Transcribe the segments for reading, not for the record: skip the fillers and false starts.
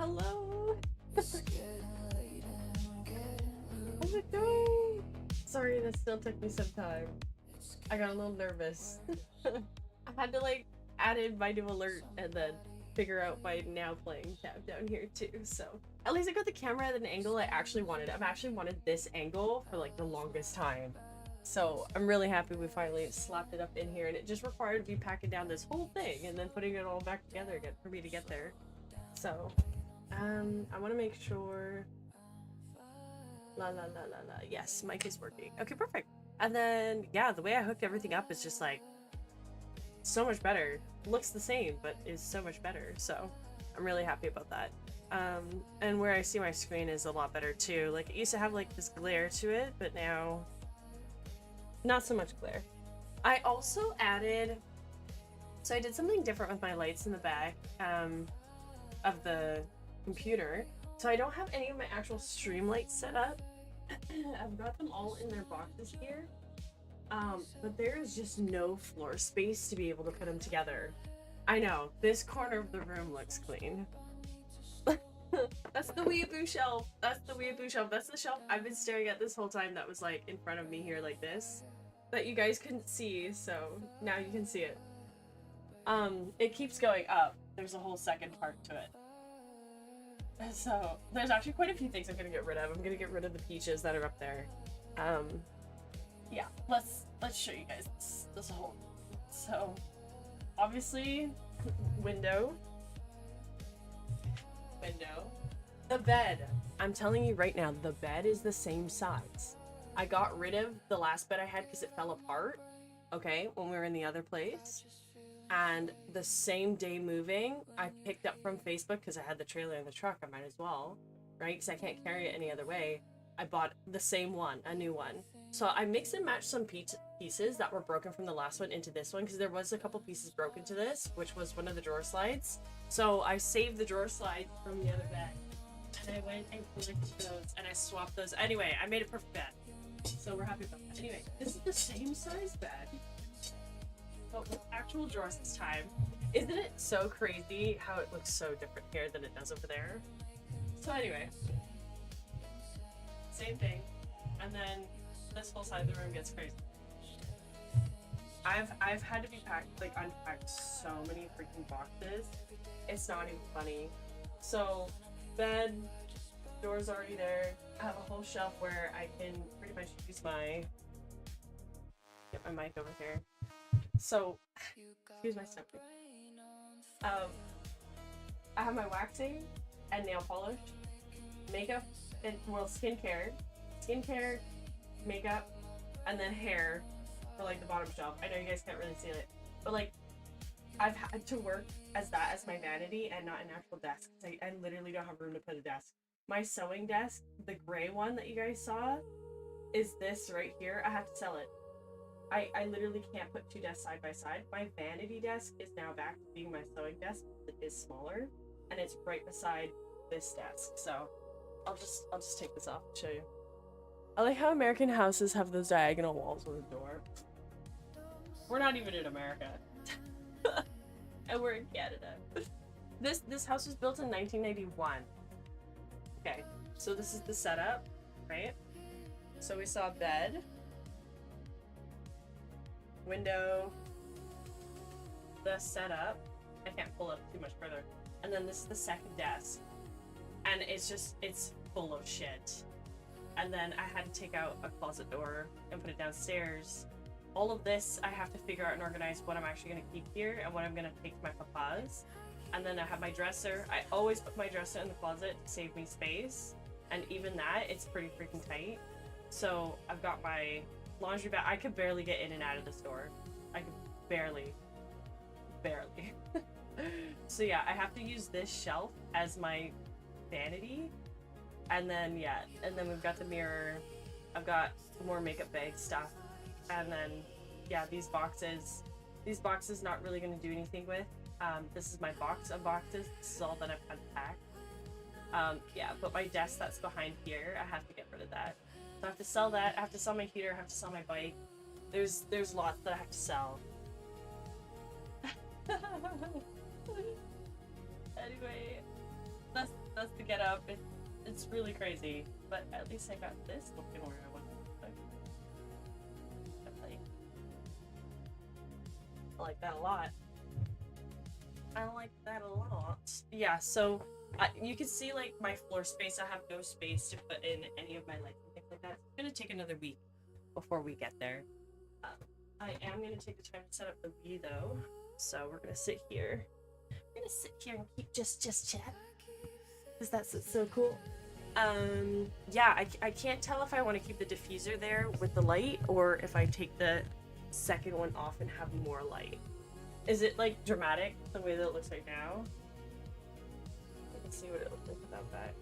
Hello. How's it going? Sorry, that still took me some time. I got a little nervous. I had to like add in my new alert and then figure out my now playing tab down here too. So at least I got the camera at an angle I actually wanted. I've actually wanted this angle for like the longest time. So I'm really happy we finally slapped it up in here, and it just required me packing down this whole thing and then putting it all back together again for me to get there. So I want to make sure yes, mic is working. Okay, perfect. And then yeah, the way I hooked everything up is just like so much better. Looks the same but is so much better, so I'm really happy about that. And where I see my screen is a lot better too. Like it used to have like this glare to it, but now not so much glare. I also added, so I did something different with my lights in the back of the computer. So I don't have any of my actual stream lights set up. I've got them all in their boxes here. But there is just no floor space to be able to put them together. I know, this corner of the room looks clean. That's the 𝖬bu shelf. That's the 𝖬bu shelf. That's the shelf I've been staring at this whole time that was like in front of me here like this. That you guys couldn't see, so now you can see it. It keeps going up. There's a whole second part to it. So there's actually quite a few things I'm gonna get rid of. I'm gonna get rid of the peaches that are up there. Yeah, let's show you guys this whole. So obviously window. The bed. I'm telling you right now, the bed is the same size. I got rid of the last bed I had because it fell apart, okay, when we were in the other place. And the same day moving, I picked up from Facebook because I had the trailer in the truck, I might as well, right? Because I can't carry it any other way. I bought the same one, a new one. So I mix and match some pieces that were broken from the last one into this one because there was a couple pieces broken to this, which was one of the drawer slides. So I saved the drawer slide from the other bed. And I went and collected those and I swapped those. Anyway, I made a perfect bed. So we're happy about that. Anyway, this is the same size bed, but with actual drawers this time. Isn't it so crazy how it looks so different here than it does over there? So anyway, same thing. And then this whole side of the room gets crazy. I've had to be packed, like unpacked so many freaking boxes. It's not even funny. So bed, door's already there. I have a whole shelf where I can pretty much use get my mic over here. So, excuse my stomach. I have my waxing and nail polish, makeup, and well, skincare, makeup, and then hair for like the bottom shelf. I know you guys can't really see it, but like I've had to work as that as my vanity and not an actual desk because I literally don't have room to put a desk. My sewing desk, the gray one that you guys saw, is this right here. I have to sell it. I literally can't put two desks side by side. My vanity desk is now back to being my sewing desk. It is smaller, and it's right beside this desk. So I'll just take this off and show you. I like how American houses have those diagonal walls with a door. We're not even in America. And we're in Canada. This house was built in 1991. Okay, so this is the setup, right? So we saw bed, window, the setup. I can't pull up too much further. And then this is the second desk. And it's full of shit. And then I had to take out a closet door and put it downstairs. All of this, I have to figure out and organize what I'm actually going to keep here and what I'm going to take to my papa's. And then I have my dresser. I always put my dresser in the closet to save me space. And even that, it's pretty freaking tight. So I've got my laundry bag. I could barely get in and out of the store. I could barely. So yeah, I have to use this shelf as my vanity. And then, yeah, and then we've got the mirror. I've got more makeup bag stuff. And then, yeah, these boxes not really going to do anything with. This is my box of boxes. This is all that I've unpacked. Yeah, but my desk that's behind here, I have to get rid of that. So I have to sell that. I have to sell my heater. I have to sell my bike. There's lots that I have to sell. Anyway, That's the get up. It's really crazy, but at least I got this looking where I want it. I like that a lot. I like that a lot. Yeah, so you can see like my floor space. I have no space to put in any of my lights and things like that. It's gonna take another week before we get there. I am gonna take the time to set up the Wii though, so we're gonna sit here. We're gonna sit here and keep just chat, because that's so cool. Yeah, I can't tell if I want to keep the diffuser there with the light or if I take the second one off and have more light. Is it like dramatic the way that it looks right now? Let's see what it looks like without that.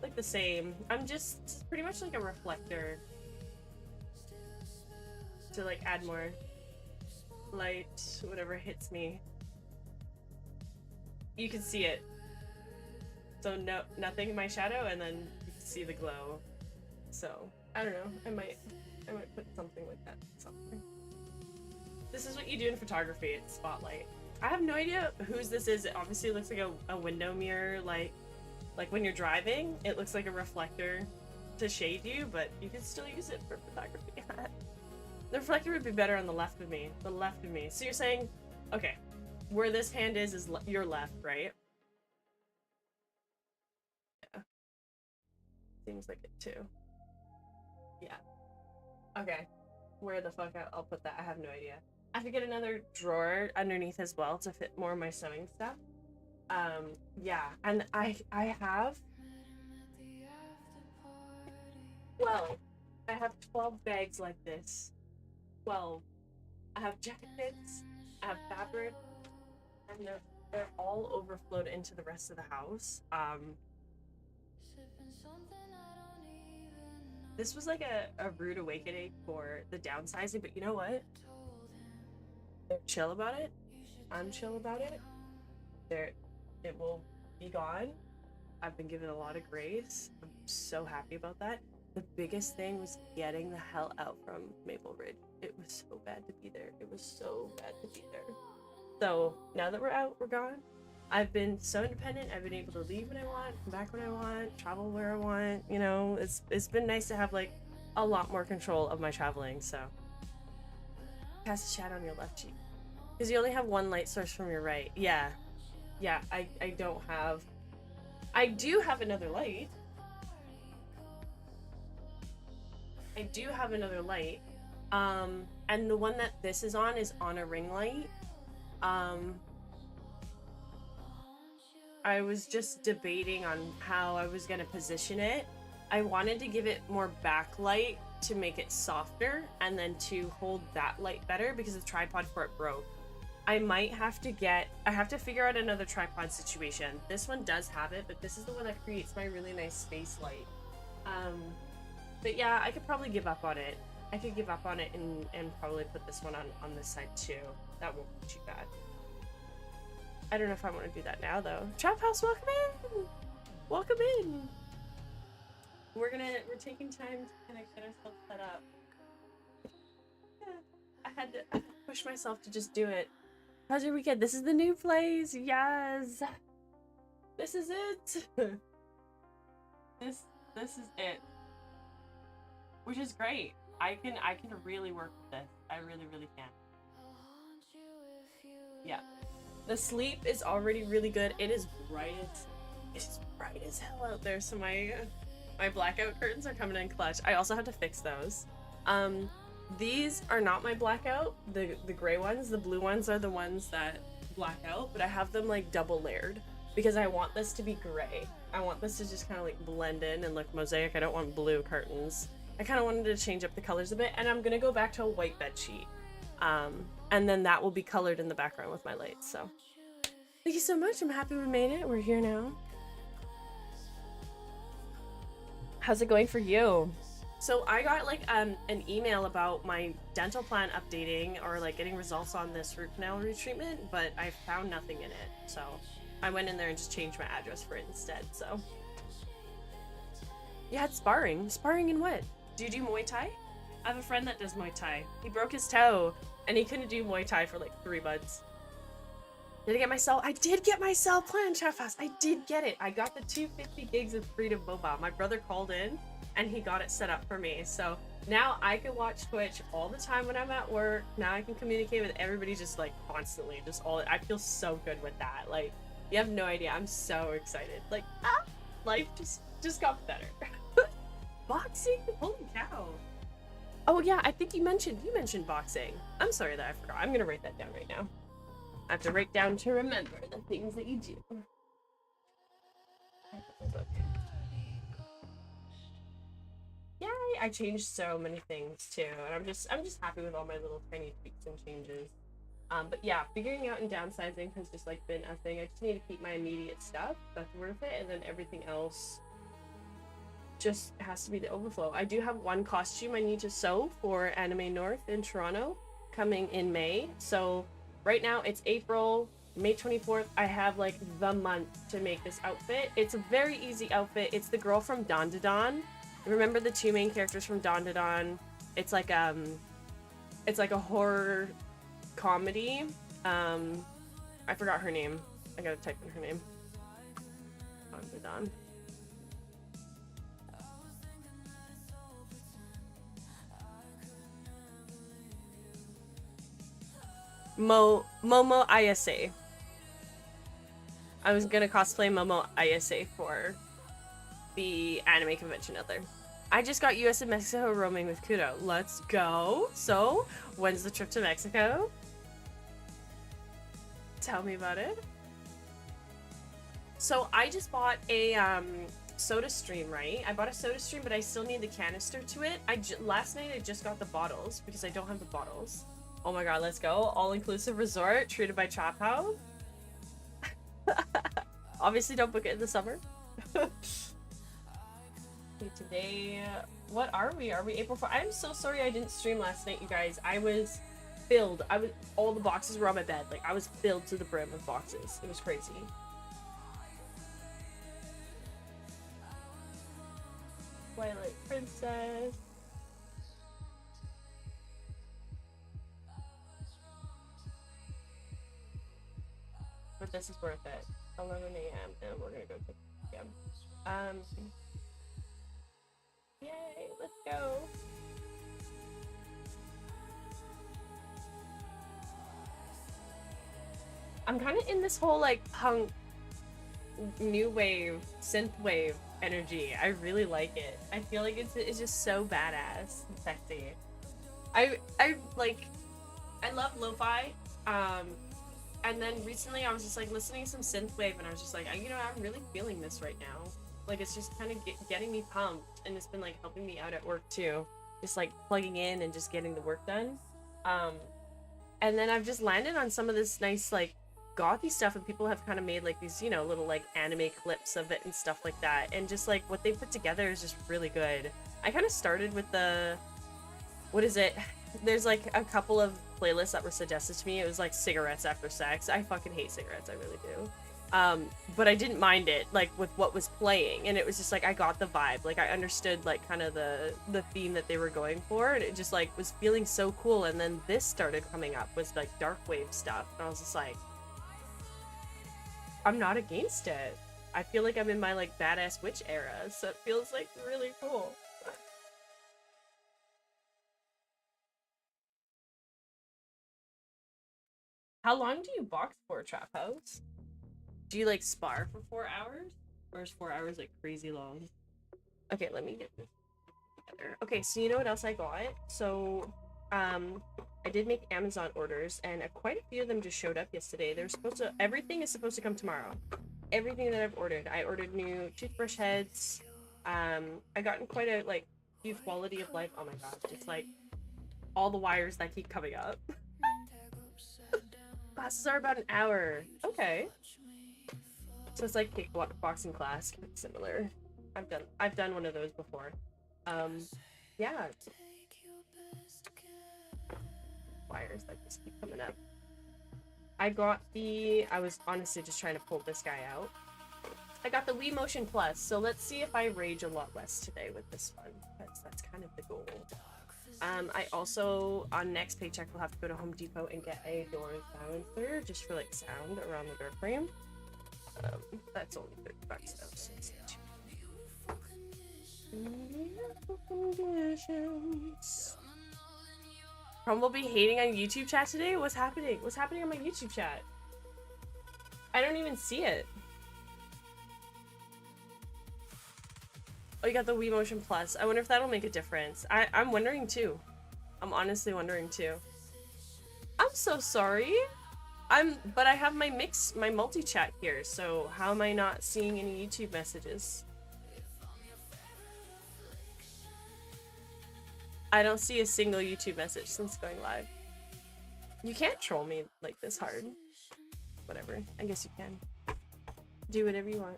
Like the same. I'm just pretty much like a reflector to like add more light, whatever hits me. You can see it. So no, nothing in my shadow, and then you can see the glow. So I don't know. I might put something like that. Something. This is what you do in photography. It's spotlight. I have no idea whose this is. It obviously looks like a window mirror, like when you're driving. It looks like a reflector to shade you, but you can still use it for photography. The reflector would be better on the left of me. The left of me. So you're saying, okay, where this hand is your left, right? Yeah. Seems like it too. Yeah. Okay. Where the fuck I'll put that? I have no idea. I have to get another drawer underneath as well to fit more of my sewing stuff. Yeah, and I have 12. I have 12 bags like this. 12. I have jackets, I have fabric, and they're all overflowed into the rest of the house. This was like a rude awakening for the downsizing, but you know what? They're chill about it. I'm chill about it. It will be gone. I've been given a lot of grace. I'm so happy about that. The biggest thing was getting the hell out from Maple Ridge. It was so bad to be there. It was so bad to be there. So now that we're out, we're gone. I've been so independent. I've been able to leave when I want, come back when I want, travel where I want. You know, it's been nice to have like a lot more control of my traveling. So cast a shadow on your left cheek because you only have one light source from your right. Yeah, I don't have. I do have another light. I do have another light. And the one that this is on a ring light. I was just debating on how I was gonna position it. I wanted to give it more backlight to make it softer and then to hold that light better because the tripod for it broke. I have to figure out another tripod situation. This one does have it, but this is the one that creates my really nice space light. But yeah, I could probably give up on it. I could give up on it and probably put this one on this side too. That won't be too bad. I don't know if I want to do that now though. Trap House, welcome in! Welcome in! We're taking time to kind of get ourselves set up. Yeah, I had to push myself to just do it. How's your weekend? This is the new place! Yes! This is it! This is it. Which is great. I can really work with this. I really can. Yeah. The sleep is already really good. It is bright as hell out there, so my blackout curtains are coming in clutch. I also have to fix those. These are not my blackout. The gray ones, the blue ones are the ones that black out, but I have them like double layered because I want this to be gray. I want this to just kind of like blend in and look mosaic. I don't want blue curtains. I kind of wanted to change up the colors a bit, and I'm gonna go back to a white bed sheet. And then that will be colored in the background with my lights, so. Thank you so much, I'm happy we made it. We're here now. How's it going for you? So I got like an email about my dental plan updating or like getting results on this root canal retreatment, but I found nothing in it. So I went in there and just changed my address for it instead, so. You had sparring? Sparring in what? Do you do Muay Thai? I have a friend that does Muay Thai. He broke his toe and he couldn't do Muay Thai for like 3 months. Did I get myself? I did get myself Plan Chat Fast. I did get it. I got the 250 gigs of freedom mobile. My brother called in and he got it set up for me. So now I can watch Twitch all the time when I'm at work. Now I can communicate with everybody just like constantly. Just all. I feel so good with that. Like, you have no idea. I'm so excited. Like, life just got better. Boxing? Holy cow. Oh yeah, I think you mentioned boxing. I'm sorry that I forgot. I'm gonna write that down right now. I have to write down to remember the things that you do. Yay! I changed so many things too, and I'm just happy with all my little tiny tweaks and changes. But yeah, figuring out and downsizing has just like been a thing. I just need to keep my immediate stuff that's worth it, and then everything else just has to be the overflow. I do have one costume I need to sew for Anime North in Toronto coming in May. So right now it's April, May 24th. I have like the month to make this outfit. It's a very easy outfit. It's the girl from Dandadan. Remember the two main characters from Dandadan? It's like a horror comedy. I forgot her name. I gotta type in her name. Dandadan. Momo Ayase. I was gonna cosplay Momo Ayase for the anime convention out there. I just got US and Mexico roaming with Kudo. Let's go. So, when's the trip to Mexico? Tell me about it. So, I just bought a soda stream, right? I bought a soda stream, but I still need the canister to it. Last night I just got the bottles because I don't have the bottles. Oh my god, let's go. All-inclusive resort, treated by Chop House. Obviously don't book it in the summer. Okay, today, what are we? Are we April 4th? I'm so sorry I didn't stream last night, you guys. I was filled. All the boxes were on my bed. Like, I was filled to the brim with boxes. It was crazy. Twilight Princess. But this is worth it. 11 a.m. and we're gonna go to p.m. Yay, let's go. I'm kind of in this whole like punk, new wave, synth wave energy. I really like it. I feel like it's just so badass and sexy. I love lo-fi. And then recently I was just like listening to some synthwave and I was just like, you know, I'm really feeling this right now. Like, it's just kind of getting me pumped, and it's been like helping me out at work too. Just like plugging in and just getting the work done. And then I've just landed on some of this nice like gothy stuff, and people have kind of made like these, you know, little like anime clips of it and stuff like that. And just like what they put together is just really good. I kind of started with the, what is it? There's like a couple of playlists that were suggested to me. It was like cigarettes after sex. I fucking hate cigarettes, I really do. But I didn't mind it, like with what was playing, and it was just like I got the vibe. Like I understood like kind of the theme that they were going for, and it just like was feeling so cool. And then this started coming up with like dark wave stuff, and I was just like, I'm not against it. I feel like I'm in my like badass witch era, so it feels like really cool. How long do you box for, Trap House? Do you like spar for 4 hours? Or is 4 hours like crazy long? Okay, let me get this together. Okay, so you know what else I got? So, I did make Amazon orders, and quite a few of them just showed up yesterday. They're supposed to, everything is supposed to come tomorrow. Everything that I've ordered. I ordered new toothbrush heads. I gotten quite a like few quality of life. Oh my gosh, it's like all the wires that keep coming up. Classes are about an hour. Okay. So it's like kickboxing class, similar. I've done one of those before. Yeah. Wires that just keep coming up. I was honestly just trying to pull this guy out. I got the Wii Motion Plus, so let's see if I rage a lot less today with this one, because that's kind of the goal. I also, on next paycheck, will have to go to Home Depot and get a door silencer just for like sound around the door frame. That's only $30 though, so it's not too conditions. Chrome will be hating on YouTube chat today? What's happening? What's happening on my YouTube chat? I don't even see it. Oh, you got the Wii Motion Plus. I wonder if that'll make a difference. I'm wondering too. I'm honestly wondering too. I'm so sorry. But I have my multi-chat here, so how am I not seeing any YouTube messages? I don't see a single YouTube message since going live. You can't troll me like this hard. Whatever. I guess you can. Do whatever you want.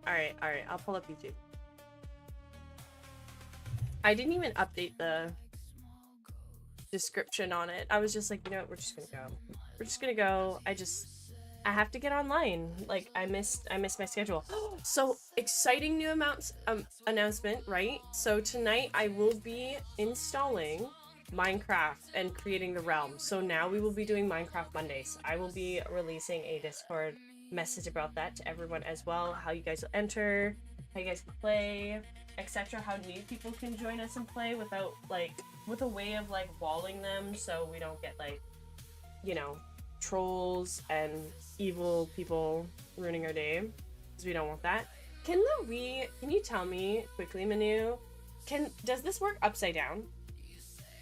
Alright, I'll pull up YouTube. I didn't even update the description on it. I was just like, you know what, we're just gonna go. We're just gonna go. I have to get online. Like, I missed my schedule. So exciting new announcement, right? So tonight I will be installing Minecraft and creating the realm. So now we will be doing Minecraft Mondays. I will be releasing a Discord message about that to everyone as well. How you guys will enter, how you guys can play, etc. How new people can join us and play without like, with a way of like walling them so we don't get like, you know, trolls and evil people ruining our day, because we don't want that. Can you tell me quickly, Manu, does this work upside down?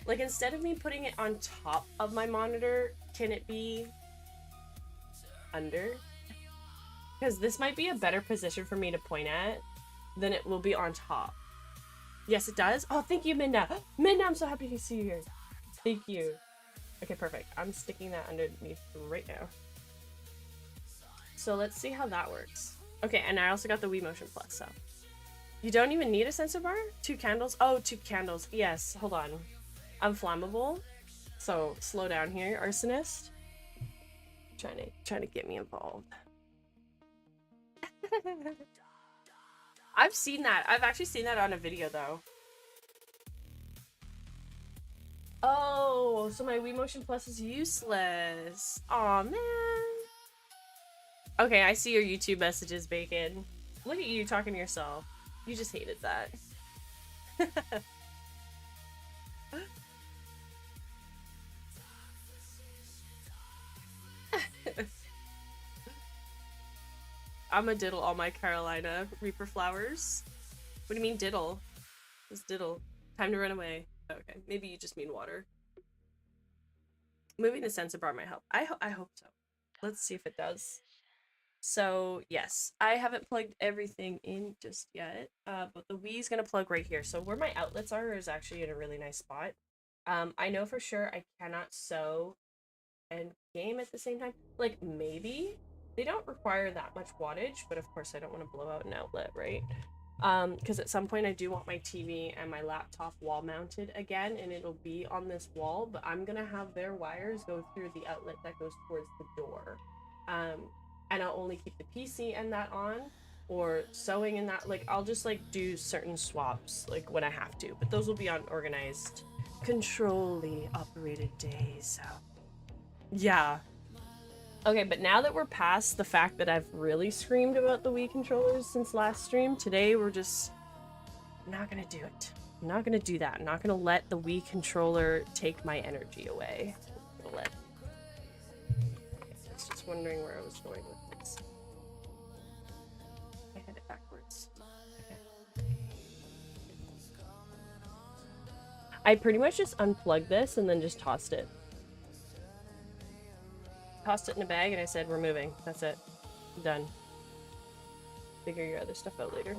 Like, instead of me putting it on top of my monitor, can it be under? Because this might be a better position for me to point at than it will be on top. Yes, it does. Oh, thank you, Minna. Minna, I'm so happy to see you here. Thank you. Okay, perfect. I'm sticking that underneath right now. So let's see how that works. Okay, and I also got the Wii Motion Plus, so. You don't even need a sensor bar? 2 candles? Oh, 2 candles. Yes, hold on. I'm flammable. So slow down here, arsonist. Trying to get me involved. I've seen that. I've actually seen that on a video though. Oh, so my Wii Motion Plus is useless. Aw, man. Okay, I see your YouTube messages, Bacon. Look at you talking to yourself. You just hated that. I'm a diddle all my Carolina Reaper flowers. What do you mean diddle? What's diddle? Time to run away. Okay, maybe you just mean water. Moving the sensor bar might help. I hope so. Let's see if it does. So yes, I haven't plugged everything in just yet, but the Wii's gonna plug right here. So where my outlets are is actually in a really nice spot. I know for sure I cannot sew and game at the same time. Like, maybe they don't require that much wattage, but of course I don't want to blow out an outlet, right? Because at some point I do want my TV and my laptop wall mounted again, and it'll be on this wall, but I'm gonna have their wires go through the outlet that goes towards the door. And I'll only keep the PC and that on, or sewing and that. Like, I'll just like do certain swaps like when I have to, but those will be on organized, controlly operated days. So yeah. Okay, but now that we're past the fact that I've really screamed about the Wii controllers since last stream, today we're just not gonna do it. I'm not gonna do that. I'm not gonna let the Wii controller take my energy away. I'm gonna let... I was just wondering where I was going with this. I had it backwards. Okay. I pretty much just unplugged this and then just tossed it. Tossed it in a bag and I said, we're moving. That's it. I'm done. Figure your other stuff out later.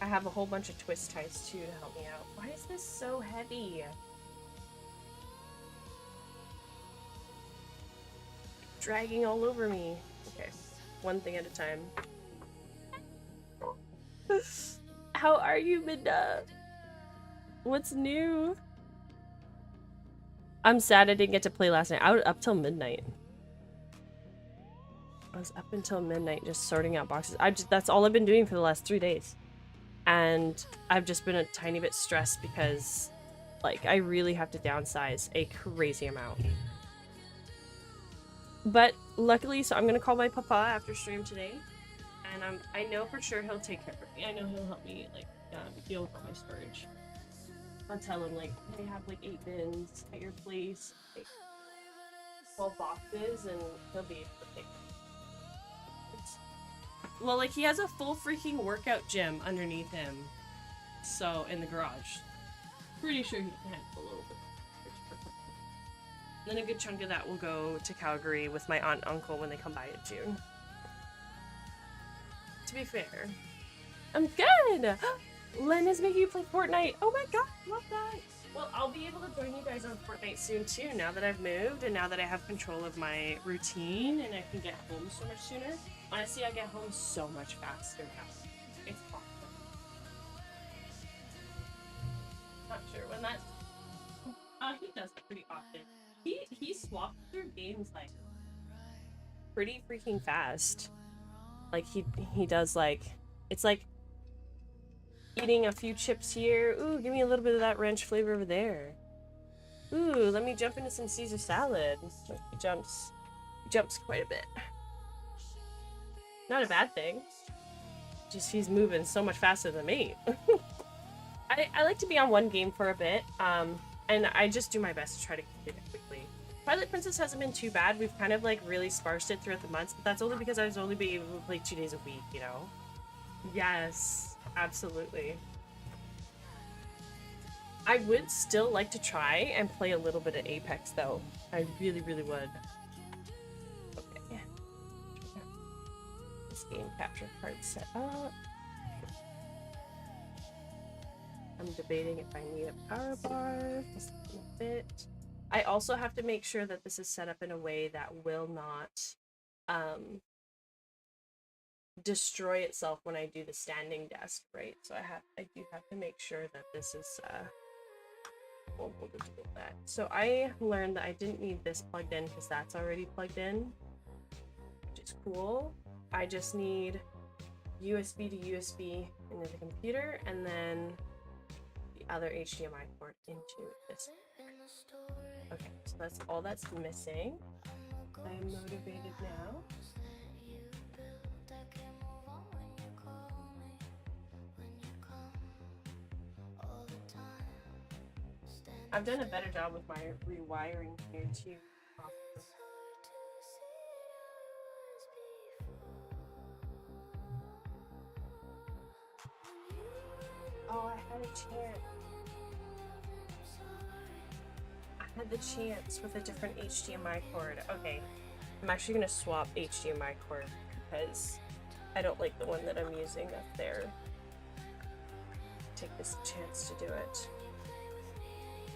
I have a whole bunch of twist ties too to help me out. Why is this so heavy? Dragging all over me. Okay, one thing at a time. How are you, Minna? What's new? I'm sad I didn't get to play last night. I was up till midnight. I was up until midnight just sorting out boxes. That's all I've been doing for the last 3 days. And I've just been a tiny bit stressed because, like, I really have to downsize a crazy amount. But luckily, so I'm gonna call my papa after stream today, and I know for sure he'll take care of me. I know he'll help me, like, deal with all my storage. I'll tell him, like, they have like 8 bins at your place, like 12 boxes, and he'll be able to take it. Well, like, he has a full freaking workout gym underneath him, so in the garage. Pretty sure he can handle a little bit. Then a good chunk of that will go to Calgary with my aunt and uncle when they come by in June. To be fair, I'm good! Len is making you play Fortnite! Oh my god, love that! Well, I'll be able to join you guys on Fortnite soon too, now that I've moved and now that I have control of my routine and I can get home so much sooner. Honestly, I get home so much faster now. It's awesome. Not sure when that's... he does it pretty often. He swaps through games, like, pretty freaking fast. Like, he does, like, it's like eating a few chips here. Ooh, give me a little bit of that ranch flavor over there. Ooh, let me jump into some Caesar salad. He jumps quite a bit. Not a bad thing. Just he's moving so much faster than me. I like to be on one game for a bit, and I just do my best to try to complete it quickly. Twilight Princess hasn't been too bad. We've kind of, like, really sparsed it throughout the months, but that's only because I was only being able to play 2 days a week, you know? Yes, absolutely. I would still like to try and play a little bit of Apex, though. I really, really would. Okay. This game capture card set up. I'm debating if I need a power bar. This doesn't fit. I also have to make sure that this is set up in a way that will not destroy itself when I do the standing desk, right? So I do have to make sure that this is we'll just do that. So I learned that I didn't need this plugged in because that's already plugged in, which is cool. I just need USB to USB into the computer and then the other HDMI port into this. Okay, so that's all that's missing. I'm motivated now. I've done a better job with my rewiring here too. Oh, I had a chance. I had the chance with a different HDMI cord. Okay, I'm actually gonna swap HDMI cord because I don't like the one that I'm using up there. Take this chance to do it.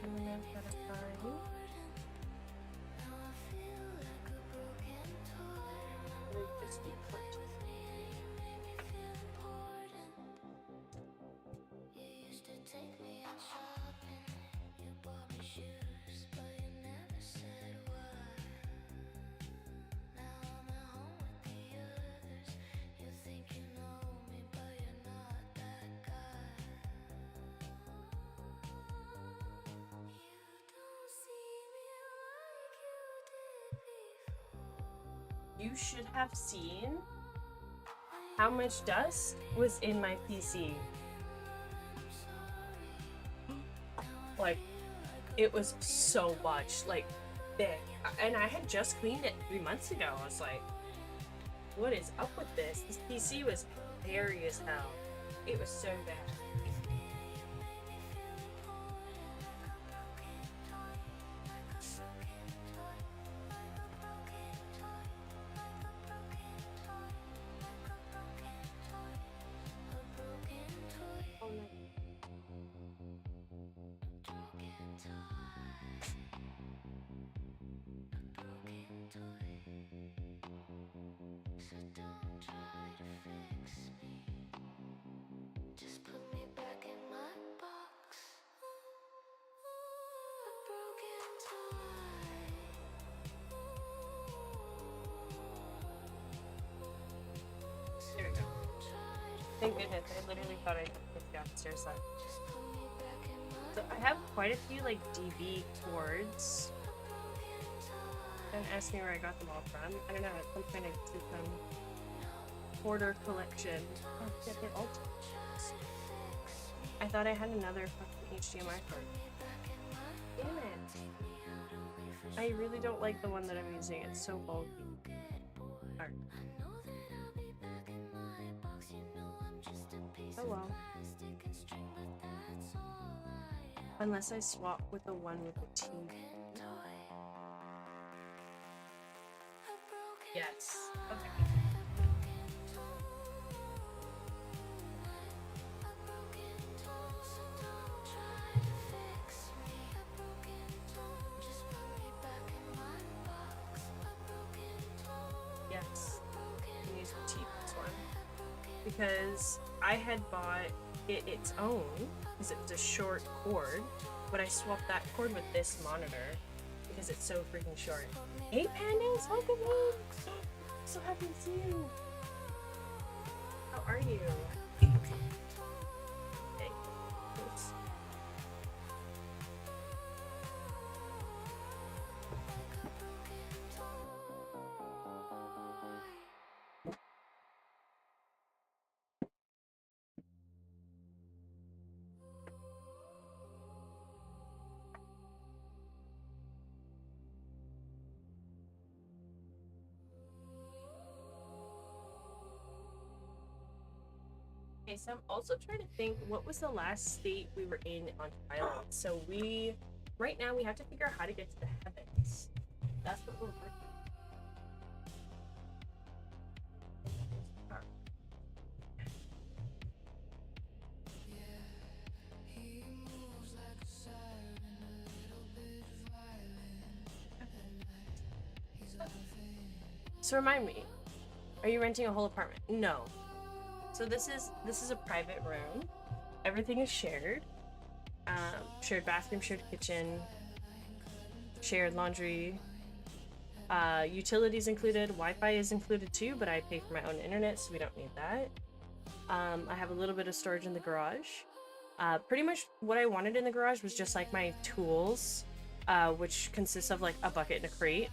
And then I've got to find USB port. You should have seen how much dust was in my PC. Like, it was so much, like, thick. And I had just cleaned it 3 months ago. I was like, what is up with this? This PC was hairy as hell. It was so bad. Thank goodness, I literally thought I put downstairs then. So I have quite a few like DB cords. Don't ask me where I got them all from. I don't know, it's some kind of system hoarder collection. Oh shit, they're all I thought I had another fucking HDMI cord. Damn it. I really don't like the one that I'm using, it's so bulky. Alright. Oh well. Unless I swap with the one with the TV. Yes. Okay. Yes. I use the TV one. Because I had bought it its own, because it's a short cord, but I swapped that cord with this monitor because it's so freaking short. Hey Pandas, welcome home! So happy to see you! How are you? Hey. Oops. Okay, so I'm also trying to think, what was the last state we were in on Thailand? So right now we have to figure out how to get to the heavens. That's what we're working on. So remind me, are you renting a whole apartment? No. So this is a private room. Everything is shared. Shared bathroom, shared kitchen, shared laundry. Utilities included. Wi-Fi is included too, but I pay for my own internet, so we don't need that. I have a little bit of storage in the garage. Pretty much what I wanted in the garage was just like my tools, which consists of like a bucket and a crate.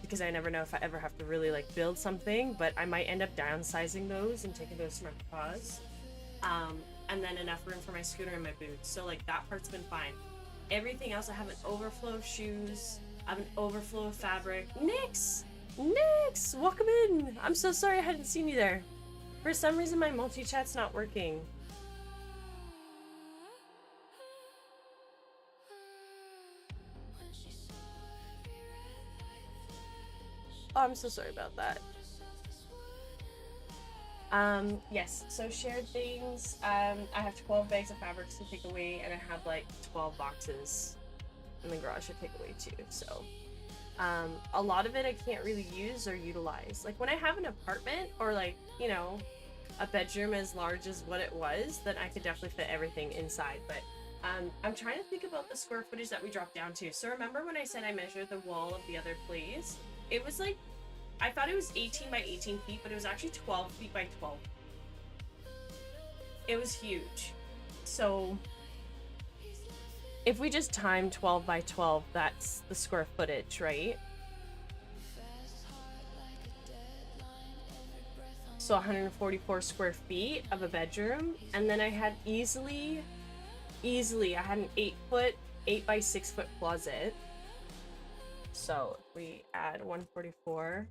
Because I never know if I ever have to really like build something, but I might end up downsizing those and taking those to my paws. And then enough room for my scooter and my boots. So like that part's been fine. Everything else, I have an overflow of shoes. I have an overflow of fabric. Nix! Nix! Welcome in! I'm so sorry I hadn't seen you there. For some reason my multi-chat's not working. Oh, I'm so sorry about that. Yes, so shared things. I have 12 bags of fabrics to take away, and I have like 12 boxes in the garage to take away too, so. A lot of it I can't really use or utilize. Like when I have an apartment or like, you know, a bedroom as large as what it was, then I could definitely fit everything inside, but I'm trying to think about the square footage that we dropped down to. So remember when I said I measured the wall of the other place? It was like, I thought it was 18 by 18 feet, but it was actually 12 feet by 12. It was huge. So if we just time 12 by 12, that's the square footage, right? So 144 square feet of a bedroom. And then I had easily, I had an 8 by 6 foot closet. So if we add 144,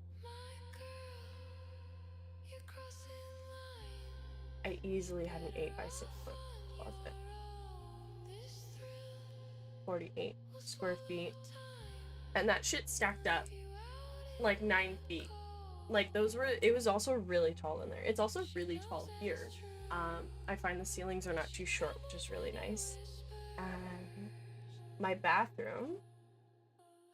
I easily had an 8 by 6 foot closet. 48 square feet. And that shit stacked up like 9 feet. Like those were, it was also really tall in there. It's also really tall here. I find the ceilings are not too short, which is really nice. My bathroom.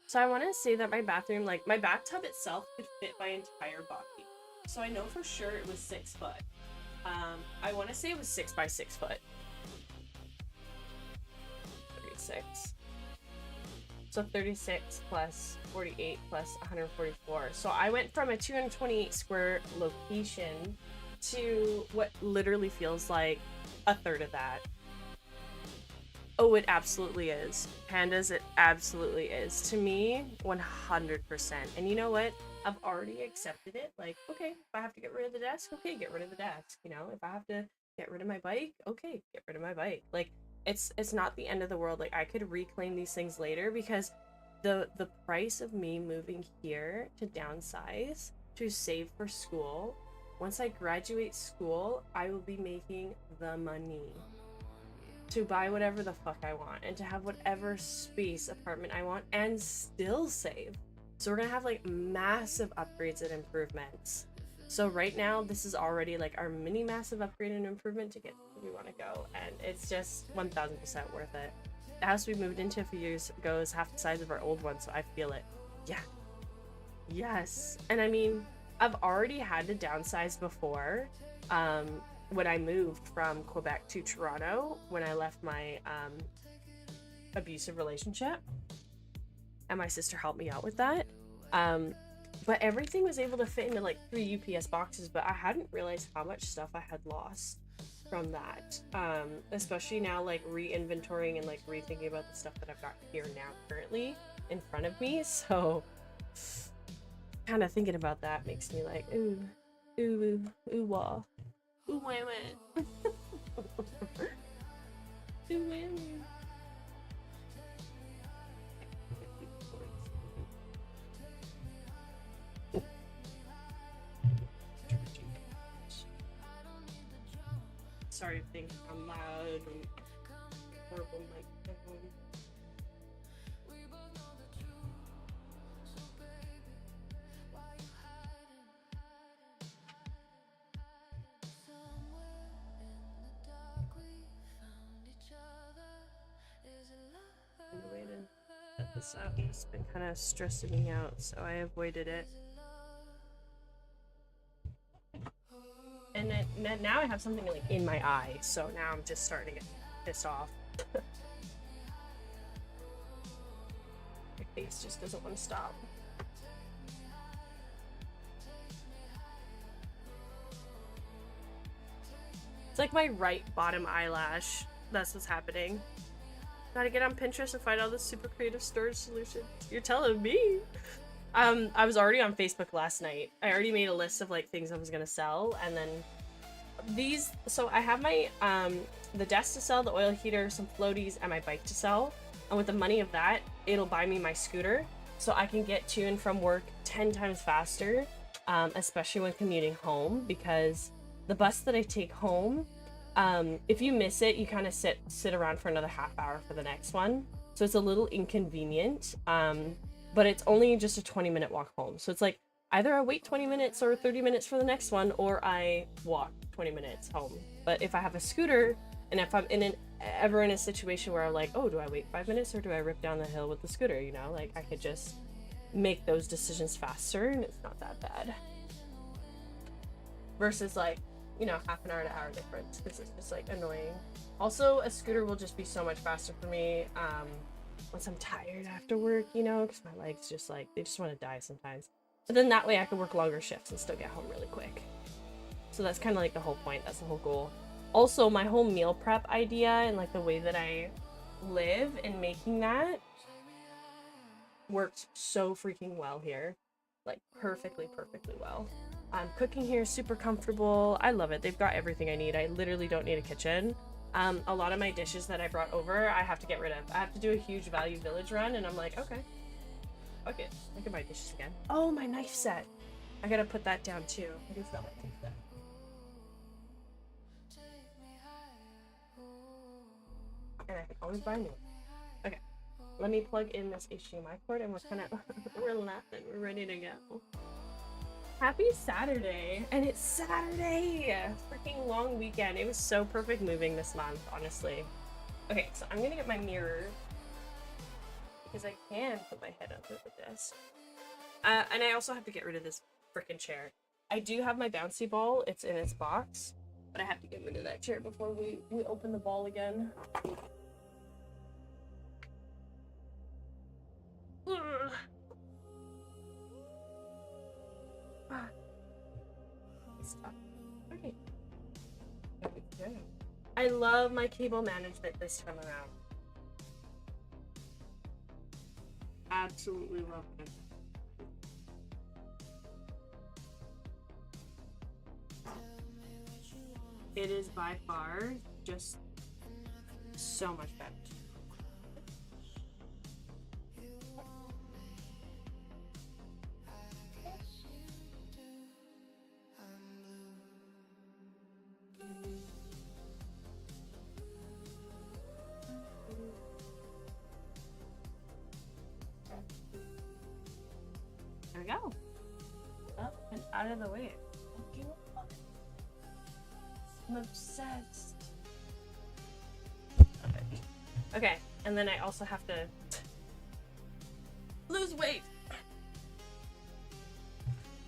So I want to say that my bathroom, like my bathtub itself could fit my entire body. So I know for sure it was 6 foot. I want to say it was 6 by 6 foot. 36. So 36 plus 48 plus 144. So I went from a 228 square location to what literally feels like a third of that. Oh, it absolutely is. Pandas, it absolutely is. To me, 100%. And you know what? I've already accepted it. Like, okay, if I have to get rid of the desk, okay, get rid of the desk. You know, if I have to get rid of my bike, okay, get rid of my bike. Like, it's not the end of the world. Like, I could reclaim these things later, because the price of me moving here to downsize, to save for school, once I graduate school, I will be making the money to buy whatever the fuck I want and to have whatever space apartment I want and still save. So we're gonna have like massive upgrades and improvements. So right now, this is already like our mini massive upgrade and improvement to get where we want to go, and it's just 1000% worth it. The house we moved into a few years ago is half the size of our old one, so I feel it. Yeah. Yes. And I mean, I've already had to downsize before. When I moved from Quebec to Toronto, when I left my abusive relationship, and my sister helped me out with that. But everything was able to fit into like 3 UPS boxes, but I hadn't realized how much stuff I had lost from that. Especially now, like re-inventorying and like rethinking about the stuff that I've got here now currently in front of me. So kind of thinking about that makes me like, ooh, ooh, ooh, wah. Ooh, wah, wah. Ooh, wah, wah. Sorry if things sound loud and horrible microphone. The way to set this up has been kind of stressing me out, so I avoided it. And then now I have something like in my eye, so now I'm just starting to get pissed off. My face just doesn't want to stop. It's like my right bottom eyelash. That's what's happening. Gotta get on Pinterest and find all the super creative storage solutions. You're telling me. I was already on Facebook last night. I already made a list of like things I was gonna sell, and then these, so I have my the desk to sell, the oil heater, some floaties, and my bike to sell. And with the money of that, it'll buy me my scooter, so I can get to and from work 10 times faster, especially when commuting home, because the bus that I take home, if you miss it, you kind of sit around for another half hour for the next one. So it's a little inconvenient, but it's only just a 20-minute walk home. So it's like either I wait 20 minutes or 30 minutes for the next one, or I walk 20 minutes home. But if I have a scooter, and if I'm ever in a situation where I'm like, oh, do I wait 5 minutes or do I rip down the hill with the scooter? You know, like I could just make those decisions faster, and it's not that bad. Versus like, you know, half an hour to hour difference, because it's just like annoying. Also, a scooter will just be so much faster for me once I'm tired after work, you know, because my legs just like, they just want to die sometimes. But then that way I can work longer shifts and still get home really quick. So that's kind of like the whole point. That's the whole goal. Also, my whole meal prep idea and like the way that I live and making that works so freaking well here. Like perfectly well. Cooking here is super comfortable. I love it. They've got everything I need. I literally don't need a kitchen. A lot of my dishes that I brought over, I have to get rid of. I have to do a huge Value Village run, and I'm like, okay, fuck it. I can buy dishes again. Oh, my knife set. I gotta put that down too. I can sell my knife set. And I can always buy new. Okay, let me plug in this HDMI cord, and we're kind of we're laughing. We're ready to go. Happy Saturday, and it's Saturday. Freaking long weekend. It was so perfect moving this month, honestly. Okay, so I'm gonna get my mirror because I can put my head under the desk. And I also have to get rid of this freaking chair. I do have my bouncy ball. It's in its box, but I have to get rid of that chair before we open the ball again. Ugh. Stop. Okay. I love my cable management this time around. Absolutely love it. It is by far just so much better. There we go. Up and out of the way. I'm obsessed. Okay, and then I also have to lose weight.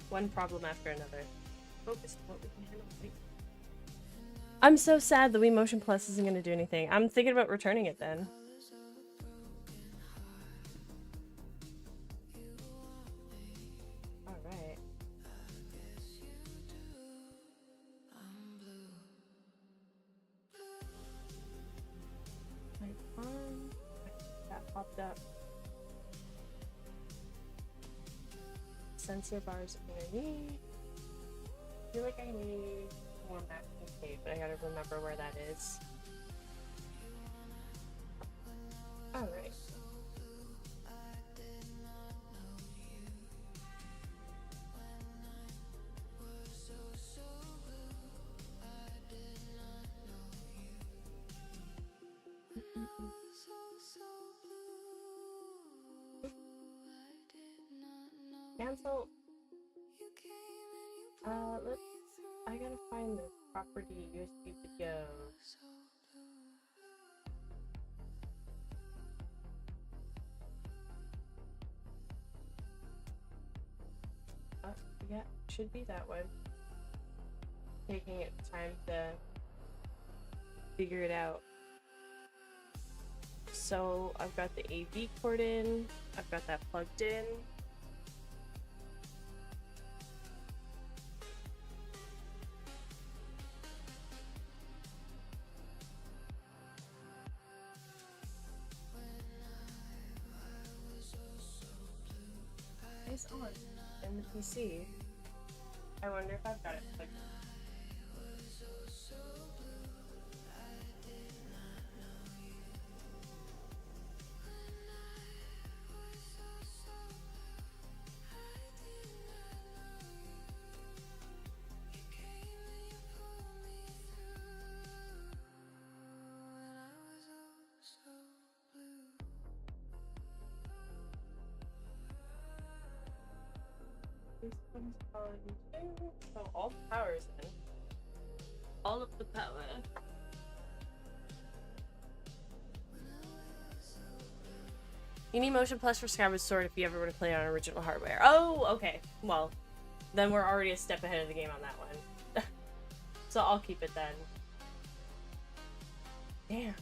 One problem after another. Focus on what we can handle. I'm so sad the Wii Motion Plus isn't going to do anything. I'm thinking about returning it then. Alright. That popped up. Sensor bars underneath. I feel like I need more masking tape, but I gotta remember where that is. Alright. Cancel. I gotta find the property USB video. Yeah, should be that one. Taking it time to figure it out. So I've got the AV cord in, I've got that plugged in. It's on in the PC. I wonder if I've got it plugged in. This one's on too. So all the power's in. All of the power. You need Motion Plus for Skyward Sword if you ever want to play on original hardware. Oh, okay. Well, then we're already a step ahead of the game on that one. So I'll keep it then. Damn.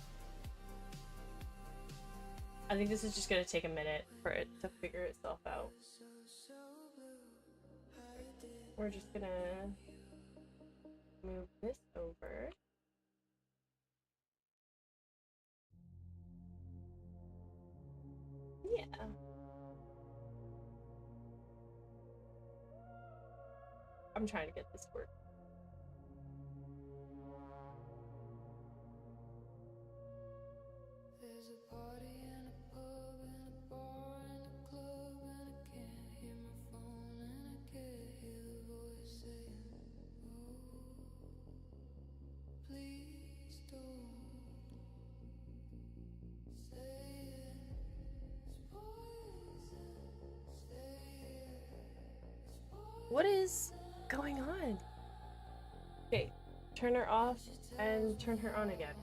I think this is just gonna take a minute for it to figure itself out. We're just gonna move this over. Yeah. I'm trying to get this to work. There's a party and a pub and a bar and a club, and I can't hear my phone and I can't hear the voice saying, oh, please don't say it. It's poison. Stay here. It's poison. What is going on? Okay, turn her off and turn her on again.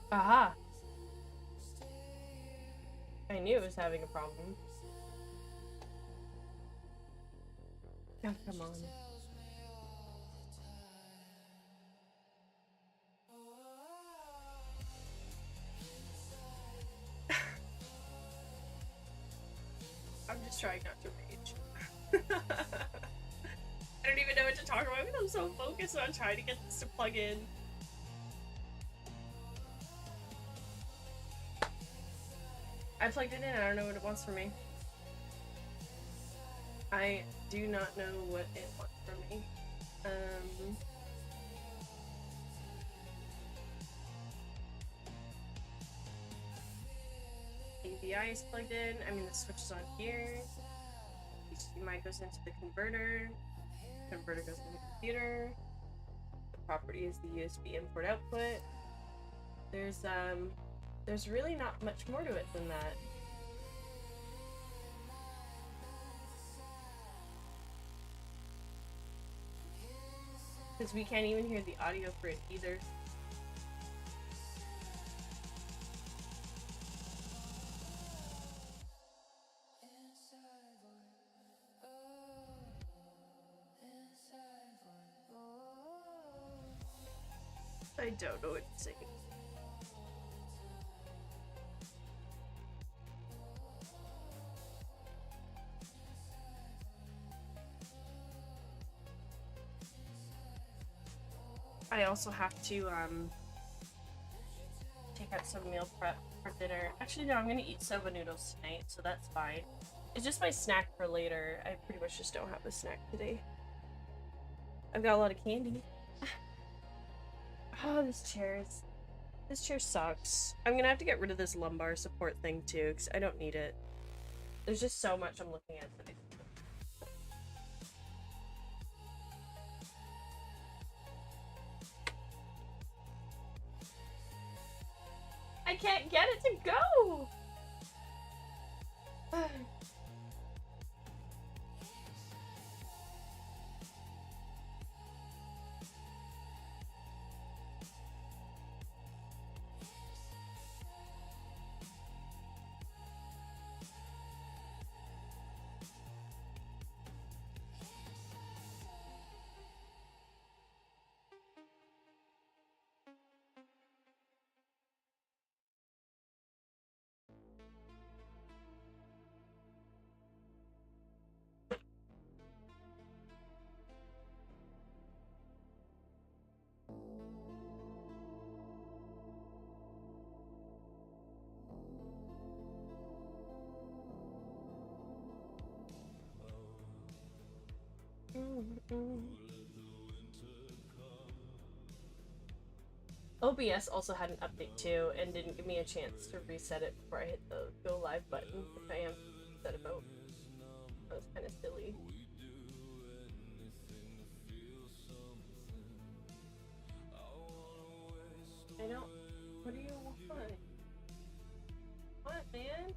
Aha! I knew it was having a problem. Oh, come on. I'm just trying not to rage. I don't even know what to talk about because I'm so focused on trying to get this to plug in. I plugged it in, I don't know what it wants from me. I do not know what it wants from me. AVI is plugged in. I mean, the switch is on here. HDMI goes into the converter. Converter goes into the computer. The property is the USB import output. There's really not much more to it than that. Because we can't even hear the audio for it either. I don't know what to say. I also have to take out some meal prep for dinner. Actually, no, I'm gonna eat soba noodles tonight, so that's fine. It's just my snack for later. I pretty much just don't have a snack today. I've got a lot of candy. Oh, this chair sucks. I'm gonna have to get rid of this lumbar support thing too, because I don't need it. There's just so much I'm looking at today. I can't get it to go! OBS also had an update too, and didn't give me a chance to reset it before I hit the go live button, which I am upset about. That was kind of silly. I don't. What do you want? What, man?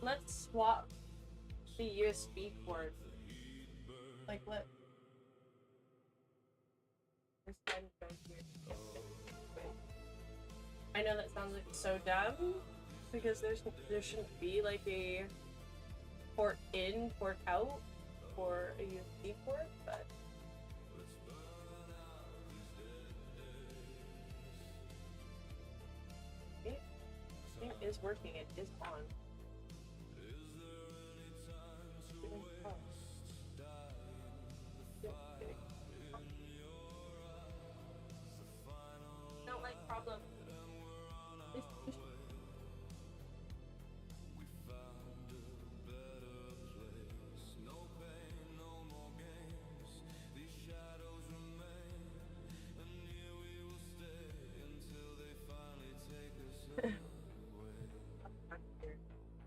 Let's swap the USB cord. Like, let. I know that sounds like so dumb because there shouldn't be like a port in, port out for a USB port, but it is working. It is on. Don't like problem.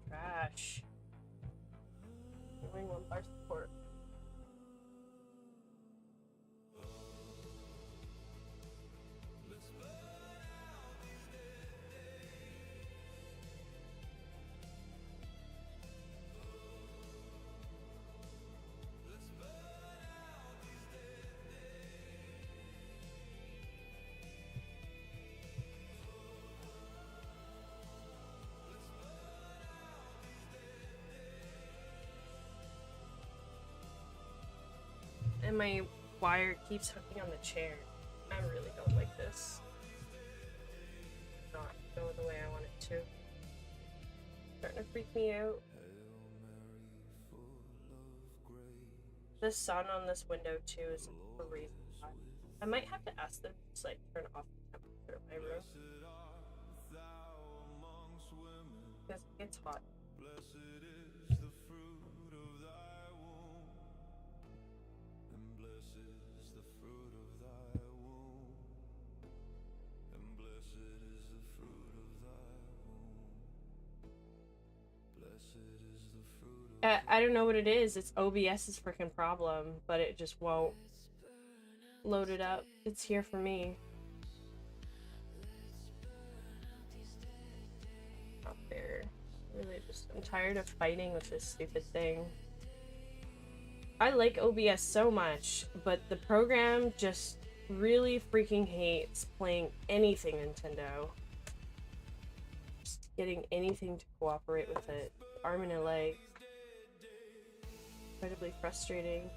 Trash. Doing lumbar support. And my wire keeps hooking on the chair. I really don't like this. Not go the way I want it to. Starting to freak me out. The sun on this window too is crazy hot. I might have to ask them to just like turn off the temperature of my room. Because it gets hot. I don't know what it is. It's OBS's freaking problem, but it just won't load it up. It's here for me. Not fair. Really just, I'm tired of fighting with this stupid thing. I like OBS so much, but the program just really freaking hates playing anything Nintendo. Just getting anything to cooperate with it. Arm and a leg. Incredibly frustrating.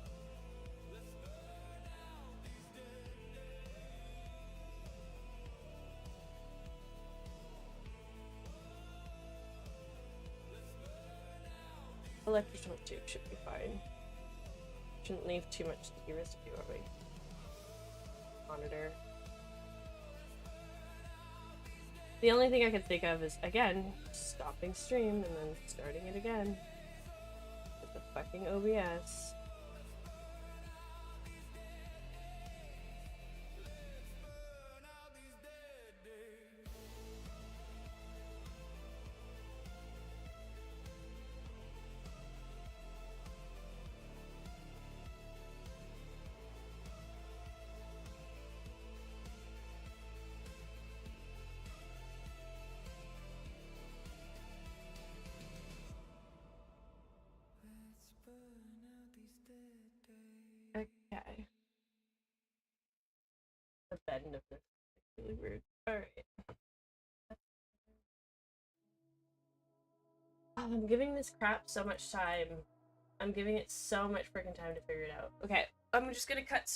Electrical tube should be fine. Shouldn't leave too much to the residue of my monitor. The only thing I can think of is, again, stopping stream and then starting it again. With the fucking OBS. Okay. The bend of this is really weird. Alright. Oh, I'm giving this crap so much time. I'm giving it so much freaking time to figure it out. Okay, I'm just gonna cut